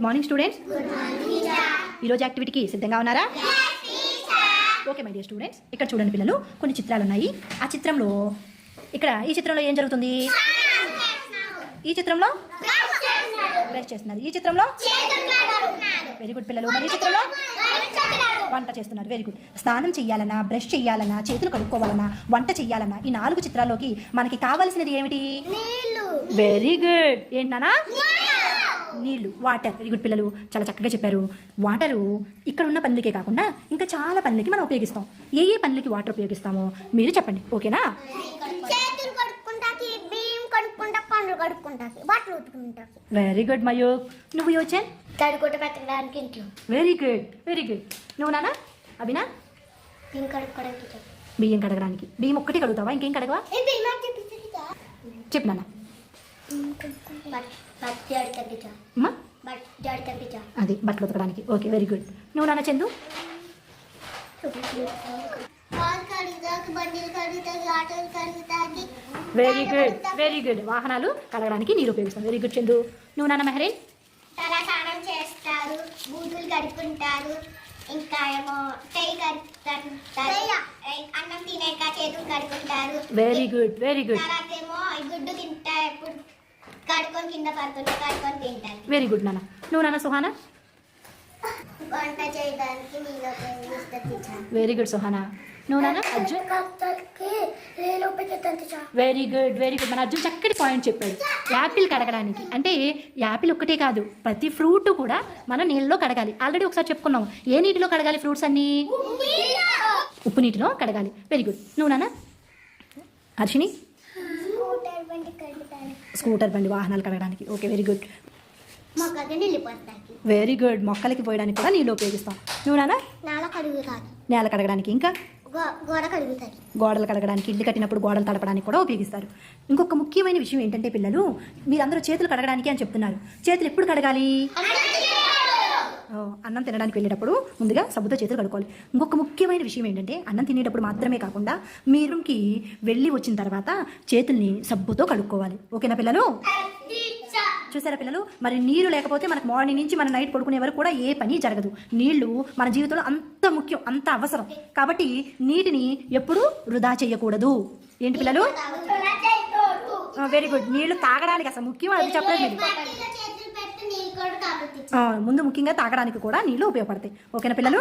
Morning students. ఈరోజు యాక్టివిటీకి సిద్ధంగా ఉన్నారా? ఓకే మై డియర్ స్టూడెంట్స్, ఇక్కడ చూడండి పిల్లలు, కొన్ని చిత్రాలు ఉన్నాయి. ఆ చిత్రంలో ఇక్కడ ఈ చిత్రంలో ఏం జరుగుతుంది? ఈ చిత్రంలో బ్రష్ చేస్తున్నారు. ఈ చిత్రంలో వెరీ గుడ్ పిల్లలు. మరి ఈ చిత్రంలో వంట చేస్తున్నారు. Very good. స్నానం చేయాలన్నా, బ్రష్ చేయాలన్నా, చేతులు కడుక్కోవాలన్నా, వంట చేయాలన్నా ఈ 4 చిత్రాల్లోకి మనకి కావాల్సినది ఏమిటి? Very good. ఏంటన్నా? నీళ్లు, వాటర్. వెరీ గుడ్ పిల్లలు, చాలా చక్కగా చెప్పారు. వాటరు ఇక్కడ ఉన్న పనులకే కాకుండా ఇంకా చాలా పనులకి మనం ఉపయోగిస్తాం. ఏ ఏ పనులకి వాటర్ ఉపయోగిస్తామో మీరు చెప్పండి, ఓకేనా? Very good Mayuk. నువ్వు Yochan? Very good, very good. నువ్వు నాన్న? అభినా? బియ్యం కడగడానికి. బియ్యం ఒక్కటి కడుగుతావా? ఇంకేం కడగవా? చెప్పు నాన్న. అది బట్టలు ఉతకడానికి. Okay very good. నువ్వు నాన్న Chandu? Very good, very good. వాహనాలు కడగడానికి నీరు ఉపయోగిస్తాం. Very good Chandu. నువ్వు నాన్న మెహరీన్? తలస్నానం చేస్తారు, బూతులు కడుక్కుంటారు, ఇంకా ఏమో అన్నం తినేక చేతులు కడుక్కుంటారు. Very good, very good. తర్వాత ఏమో గుడ్డు తింటా, ఎప్పుడు కడుక్కొని కింద పడుతుంటే కడుక్కొని తింటారు. వెరీ గుడ్ నాన్న. నువ్వు నాన్న సుహానా? వంట చేయడానికి నీళ్ళు ఉపయోగిస్తారు. Very good Suhana. నువ్వు నాన్న? Arjun? Very good, very good. మన అర్జున్ చక్కటి పాయింట్ చెప్పాడు. యాపిల్ కడగడానికి. అంటే యాపిల్ ఒక్కటే కాదు, ప్రతి ఫ్రూట్ కూడా మనం నీళ్ళలో కడగాలి. ఆల్రెడీ ఒకసారి చెప్పుకున్నాం. ఏ నీటిలో కడగాలి ఫ్రూట్స్ అన్నీ? ఉప్పు నీటిలో కడగాలి. Very good. నువ్వు నాన్న? హర్షిని? స్కూటర్ బండి, వాహనాలు కడగడానికి. Okay very good. Very good. మొక్కలకి పోయడానికి కూడా నీళ్ళు ఉపయోగిస్తాం. నువ్వు నాన్న? నేల కడగడానికి. ఇంకా గోడలు కడగడానికి, ఇల్లు కట్టినప్పుడు గోడలు తడపడానికి కూడా ఉపయోగిస్తారు. ఇంకొక ముఖ్యమైన విషయం ఏంటంటే పిల్లలు, మీరందరూ చేతులు కడగడానికి అని చెప్తున్నారు. చేతులు ఎప్పుడు కడగాలి? అన్నం తినడానికి వెళ్ళేటప్పుడు ముందుగా సబ్బుతో చేతులు కడుక్కోవాలి. ఇంకొక ముఖ్యమైన విషయం ఏంటంటే, అన్నం తినేటప్పుడు మాత్రమే కాకుండా మీ రూమ్కి వెళ్ళి వచ్చిన తర్వాత చేతుల్ని సబ్బుతో కడుక్కోవాలి. ఓకేనా పిల్లలు? చూసారా పిల్లలు? మరి నీరు లేకపోతే మనకు మార్నింగ్ నుంచి మన నైట్ పడుకునే వరకు కూడా ఏ పని జరగదు. నీళ్లు మన జీవితంలో అంత ముఖ్యం, అంత అవసరం. కాబట్టి నీటిని ఎప్పుడూ వృధా చేయకూడదు. ఏంటి పిల్లలు? Very good. నీళ్లు తాగడానికి అసలు ముఖ్యం, అది చెప్పలేదు. ముందు ముఖ్యంగా తాగడానికి కూడా నీళ్లు ఉపయోగపడతాయి. ఓకేనా పిల్లలు?